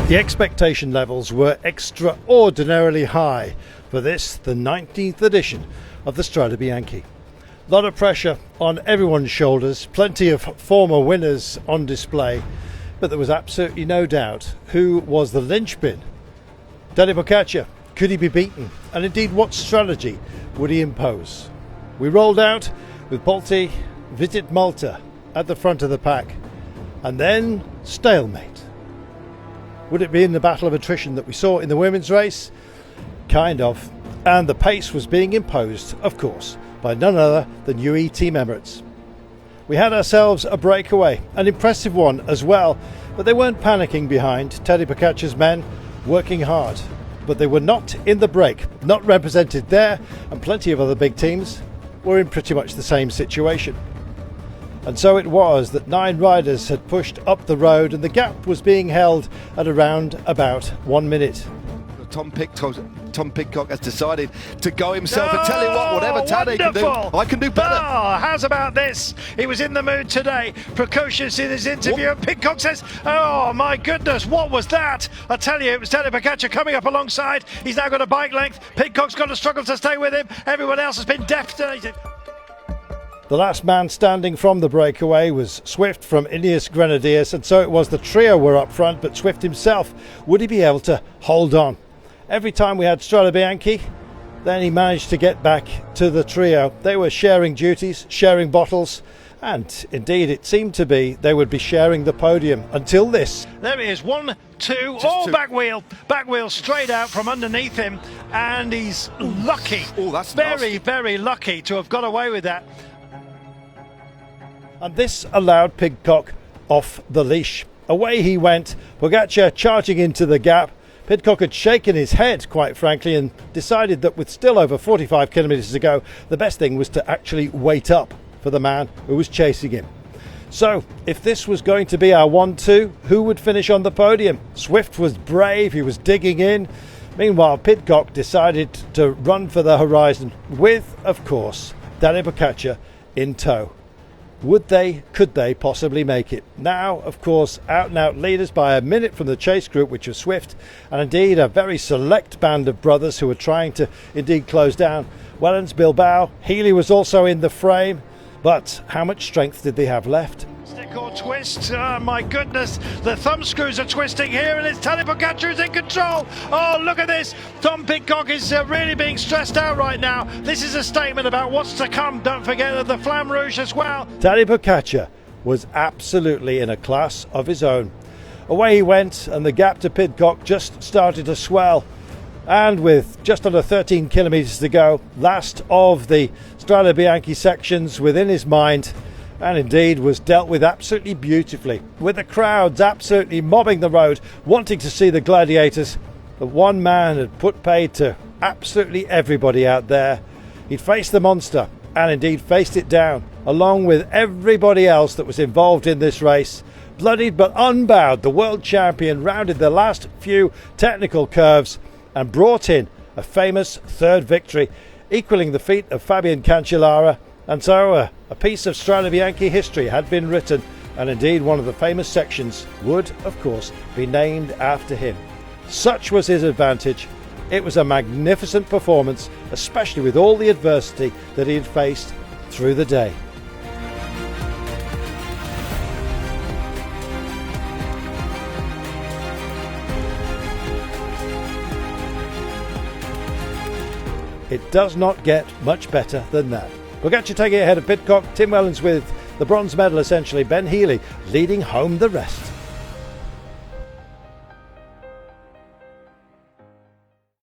The expectation levels were extraordinarily high for this, the 19th edition of the Strade Bianche. A lot of pressure on everyone's shoulders, plenty of former winners on display, but there was absolutely no doubt who was the linchpin. Tadej Pogačar, could he be beaten? And indeed, what strategy would he impose? We rolled out with Bolt, Visit Malta at the front of the pack, and then stalemate. Would it be in the battle of attrition that we saw in the women's race? Kind of. And the pace was being imposed, of course, by none other than UE Team Emirates. We had ourselves a breakaway, an impressive one as well, but they weren't panicking behind. Tadej Pogačar's men working hard, but they were not in the break, not represented there, and plenty of other big teams were in pretty much the same situation. And so it was that 9 riders had pushed up the road and the gap was being held at around about 1 minute. Tom Pidcock has decided to go himself. And tell you what, whatever Tadej can do, I can do better. How's about this? He was in the mood today, precocious in his interview, and Pidcock says, oh my goodness, what was that? I tell you, it was Tadej Pogačar coming up alongside. He's now got a bike length. Pidcock's got to struggle to stay with him. Everyone else has been detonated. The last man standing from the breakaway was Swift from Ineos Grenadiers, and so it was the trio were up front, but Swift himself, would he be able to hold on? Every time we had Strade Bianche, then he managed to get back to the trio. They were sharing duties, sharing bottles, and indeed it seemed to be they would be sharing the podium until this. There he is, 1, 2, back wheel straight out from underneath him, and he's lucky, that's very, nasty. very lucky to have got away with that. And this allowed Pidcock off the leash. Away he went, Pogačar charging into the gap. Pidcock had shaken his head, quite frankly, and decided that with still over 45 kilometres to go, the best thing was to actually wait up for the man who was chasing him. So, if this was going to be our 1-2, who would finish on the podium? Swift was brave, he was digging in. Meanwhile, Pidcock decided to run for the horizon with, of course, Tadej Pogačar in tow. Could they possibly make it? Now, of course, out and out leaders by a minute from the chase group, which was Swift, and indeed a very select band of brothers who were trying to indeed close down Wellens, Bilbao. Healy was also in the frame, but how much strength did they have left? Stick or twist, oh my goodness, the thumb screws are twisting here, and it's Tadej Pogačar who's in control. Oh, look at this, Tom Pidcock is really being stressed out right now. This is a statement about what's to come. Don't forget the Flamme Rouge as well. Tadej Pogačar was absolutely in a class of his own. Away he went, and the gap to Pidcock just started to swell. And with just under 13 kilometres to go, last of the Strade Bianche sections within his mind, and indeed was dealt with absolutely beautifully, with the crowds absolutely mobbing the road, wanting to see the gladiators. The one man had put paid to absolutely everybody out there. He'd faced the monster, and indeed faced it down, along with everybody else that was involved in this race. Bloodied but unbowed, the world champion rounded the last few technical curves and brought in a famous third victory, equaling the feat of Fabian Cancellara. And so a piece of Strade Bianche history had been written, and indeed one of the famous sections would, of course, be named after him. Such was his advantage. It was a magnificent performance, especially with all the adversity that he had faced through the day. It does not get much better than that. Pogačar taking ahead of Pidcock, Tim Wellens with the bronze medal essentially, Ben Healy leading home the rest.